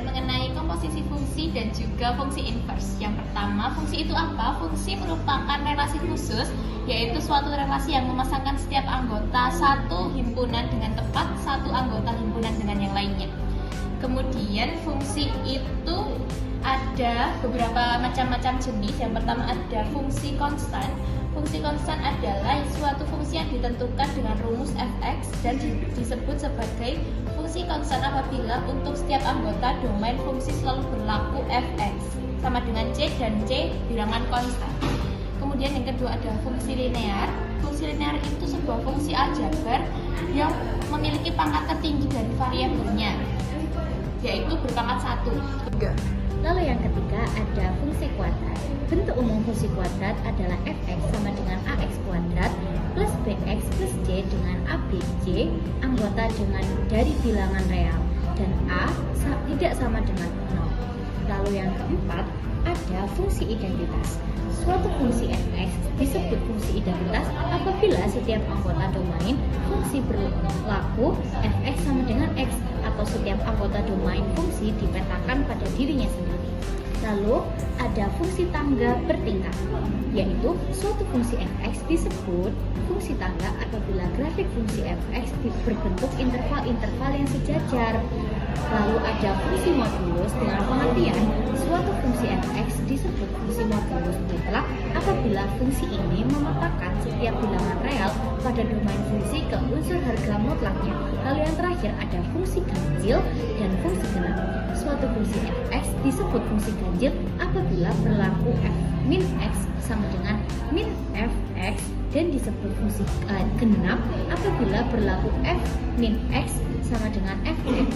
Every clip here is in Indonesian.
mengenai komposisi fungsi dan juga fungsi inverse. Yang pertama, fungsi itu apa? Fungsi merupakan relasi khusus, yaitu suatu relasi yang memasangkan setiap anggota satu himpunan dengan tepat satu anggota himpunan dengan yang lainnya. Kemudian fungsi itu ada beberapa macam-macam jenis. Yang pertama ada fungsi konstan. Fungsi konstan adalah suatu fungsi yang ditentukan dengan rumus fx dan disebut sebagai fungsi konstan apabila untuk setiap anggota domain fungsi selalu berlaku fx sama dengan c dan c bilangan konstan. Kemudian yang kedua ada fungsi linear. Fungsi linear itu sebuah fungsi aljabar yang memiliki pangkat tertinggi dari variabelnya, yaitu berpangkat 1. Lalu yang ketiga ada fungsi kuadrat. Bentuk umum fungsi kuadrat adalah fx sama dengan ax kuadrat plus bx plus c dengan abc anggota dengan dari bilangan real dan a tidak sama dengan 0. Lalu yang keempat ada fungsi identitas. Suatu fungsi fx disebut fungsi identitas apabila setiap anggota domain fungsi berlaku fx sama dengan x atau setiap anggota domain fungsi dipetakan pada dirinya sendiri. Lalu ada fungsi tangga bertingkat, yaitu suatu fungsi fx disebut fungsi tangga apabila grafik fungsi fx berbentuk interval-interval yang sejajar. Lalu ada fungsi modulus dengan pengertian suatu fungsi fx disebut fungsi modulus mutlak apabila fungsi ini memetakan setiap bilangan real pada domain fungsi ke unsur harga mutlaknya. Lalu yang terakhir ada fungsi ganjil dan fungsi genap. Suatu fungsi fx disebut fungsi ganjil apabila berlaku f min x sama dengan min fx dan disebut fungsi genap apabila berlaku f min x sama dengan fx.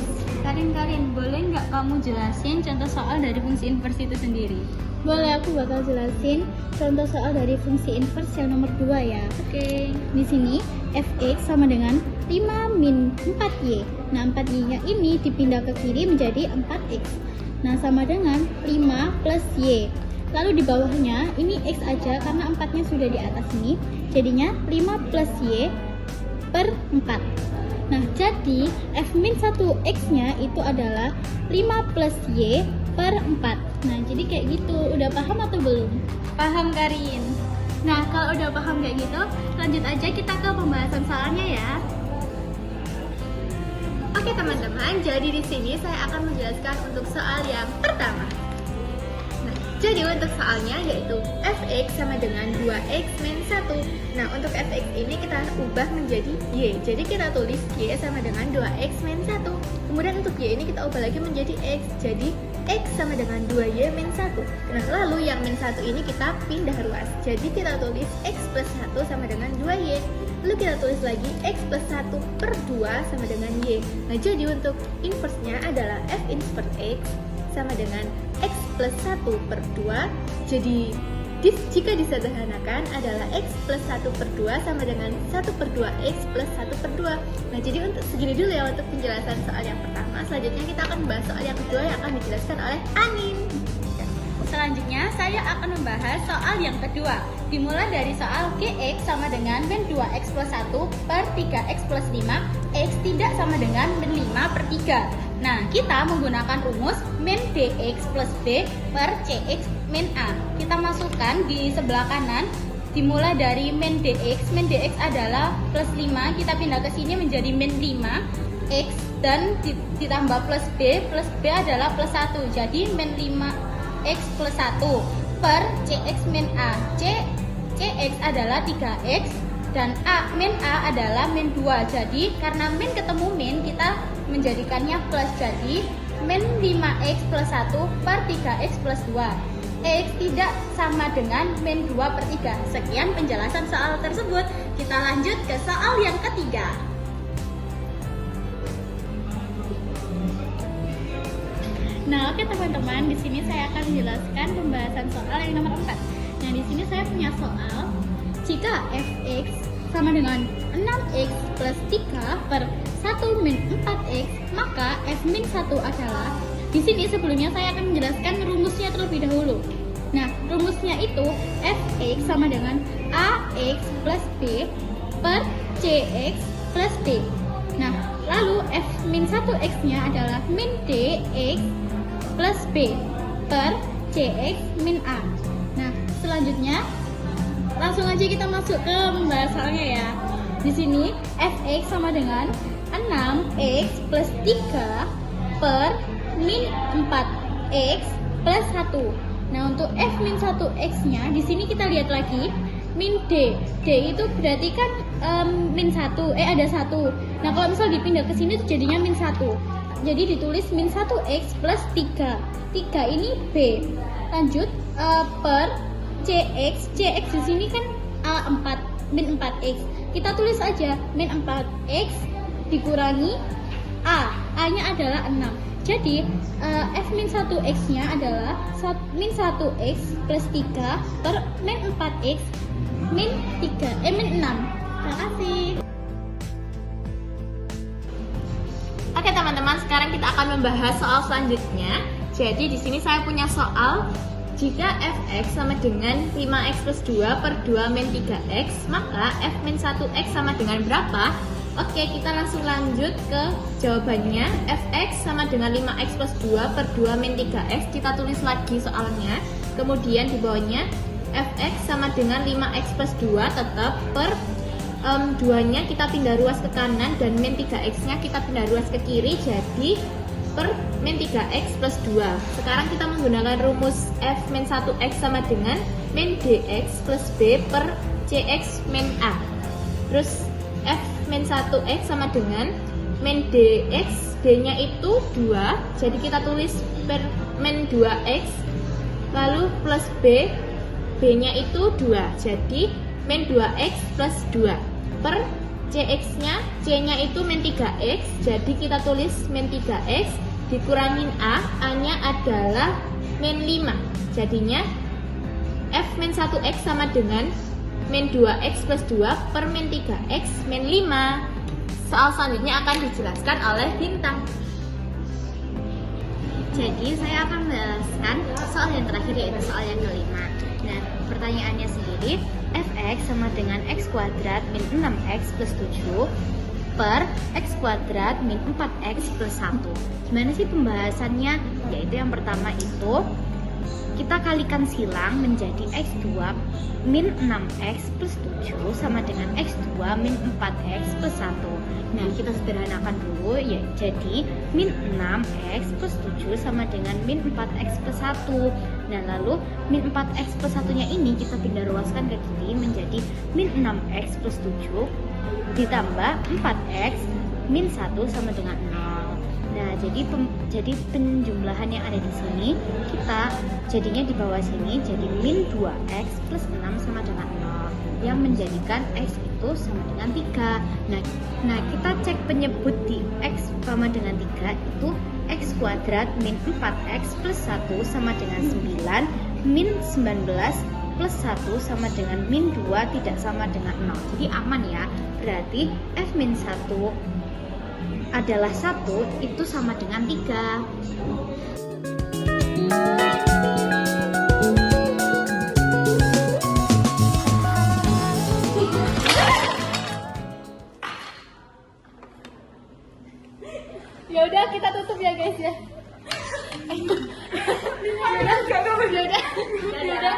Karin, boleh nggak kamu jelasin contoh soal dari fungsi inverse itu sendiri? Boleh, aku bakal jelasin contoh soal dari fungsi inverse yang nomor 2 ya. Oke. Di sini fx sama dengan 5 min 4y. Nah, 4y-nya ini dipindah ke kiri menjadi 4x. Nah, sama dengan 5 plus y. Lalu di bawahnya ini x aja karena 4-nya sudah di atas ini. Jadinya 5 plus y per 4. Nah, jadi f-1x-nya itu adalah 5 plus y per 4. Nah, jadi kayak gitu. Udah paham atau belum? Paham, Karin. Nah, kalau udah paham kayak gitu, lanjut aja kita ke pembahasan soalnya ya. Oke teman-teman, jadi di sini saya akan menjelaskan untuk soal yang pertama. Nah, jadi untuk soalnya yaitu fx sama dengan 2x min 1. Nah, untuk fx ini kita ubah menjadi y. Jadi kita tulis y sama dengan 2x min 1. Kemudian untuk y ini kita ubah lagi menjadi x. Jadi x sama dengan 2y min 1. Nah, lalu yang min 1 ini kita pindah ruas. Jadi kita tulis x plus 1 sama dengan 2y. Lalu kita tulis lagi x plus 1 per 2 sama dengan y. Nah, jadi untuk inverse-nya adalah f inverse x sama dengan x plus 1 per 2. Jadi jika disederhanakan adalah x plus 1 per 2 sama dengan 1 per 2 x plus 1 per 2. Nah, jadi untuk segini dulu ya untuk penjelasan soal yang pertama. Selanjutnya kita akan membahas soal yang kedua yang akan dijelaskan oleh Anin. Selanjutnya saya akan membahas soal yang kedua. Dimulai dari soal gx sama dengan min 2x plus 1 per 3x plus 5 x tidak sama dengan min 5 per 3. Nah, kita menggunakan rumus min dx plus b per cx min a. Kita masukkan di sebelah kanan. Dimulai dari min dx adalah plus 5, kita pindah ke sini menjadi min 5 x dan ditambah plus b adalah plus 1. Jadi min 5x plus 1 per cx min a. Cx adalah 3x dan min a adalah min 2. Jadi karena min ketemu min, kita menjadikannya plus. Jadi min 5x plus 1 per 3x plus 2. X tidak sama dengan min 2 per 3. Sekian penjelasan soal tersebut. Kita lanjut ke soal yang ketiga. Nah, oke teman-teman, di sini saya akan menjelaskan pembahasan soal yang nomor 4. Nah, di sini saya punya soal jika fx sama dengan 6x plus 3 per 1 min 4x, maka f min 1 adalah, di sini sebelumnya saya akan menjelaskan rumusnya terlebih dahulu. Nah, rumusnya itu fx sama dengan ax plus b per cx plus d. Nah, lalu f min 1x nya adalah min dx plus b per cx min a. Nah, selanjutnya langsung aja kita masuk ke pembahasannya ya. Di sini fx sama dengan 6x plus 3 per min 4x plus 1. Nah, untuk f min 1x nya di sini kita lihat lagi min d. D itu berarti kan min 1, ada 1. Nah, kalau misal dipindah ke sini itu jadinya min 1. Jadi ditulis min 1x plus 3. 3 ini b. Lanjut per cx. Cx di sini kan a4, min 4x. Kita tulis aja min 4x dikurangi a. A-nya adalah 6. Jadi f min 1x nya adalah min 1x plus 3 per min 4x min 6. Terima kasih. Oke teman-teman, sekarang kita akan membahas soal selanjutnya. Jadi di sini saya punya soal jika fx sama dengan 5x plus 2 per 2 min 3x, maka f min 1x sama dengan berapa? Oke, kita langsung lanjut ke jawabannya. Fx sama dengan 5x plus 2 per 2 min 3x. Kita tulis lagi soalnya. Kemudian di bawahnya fx sama dengan 5x plus 2 tetap per 2-nya kita pindah ruas ke kanan dan min 3x-nya kita pindah ruas ke kiri, jadi per min 3x plus 2. Sekarang kita menggunakan rumus f min 1x sama dengan min dx plus b per cx min a. Terus f min 1x sama dengan min dx, d-nya itu 2, jadi kita tulis per min 2x, lalu plus b, b-nya itu 2, jadi min 2x plus 2 per cx-nya, c-nya itu min 3x, jadi kita tulis min 3x dikurangin a, a-nya adalah min 5, jadinya f min 1x sama dengan min 2x plus 2 per min 3x min 5. Soal selanjutnya akan dijelaskan oleh Bintang. Jadi saya akan menjelaskan soal yang terakhir, yaitu soal yang kelima. Nah, pertanyaannya sendiri, fx sama dengan x kuadrat min 6x plus 7 per x kuadrat min 4x plus 1. Gimana sih pembahasannya? Yaitu yang pertama itu kita kalikan silang menjadi x2 min 6x plus 7 sama dengan x2 min 4x plus 1. Nah, kita sederhanakan dulu ya. Jadi min 6x plus 7 sama dengan min 4x plus 1. Nah, lalu min 4x plus 1 nya ini kita pindah ruaskan ke kiri menjadi min 6x plus 7 ditambah 4x min 1 sama dengan 0. Nah, jadi penjumlahan yang ada di sini kita jadinya di bawah sini jadi min 2x plus 6 sama dengan 0 yang menjadikan x itu sama dengan 3. Nah, kita cek penyebut di x sama dengan 3 itu x kuadrat min 4x plus 1 sama dengan 9, min 19 plus 1 sama dengan min 2 tidak sama dengan 0. Jadi aman ya. Berarti f min 1 adalah 1 itu sama dengan 3. Ya udah, kita tutup ya guys ya. Ya udah.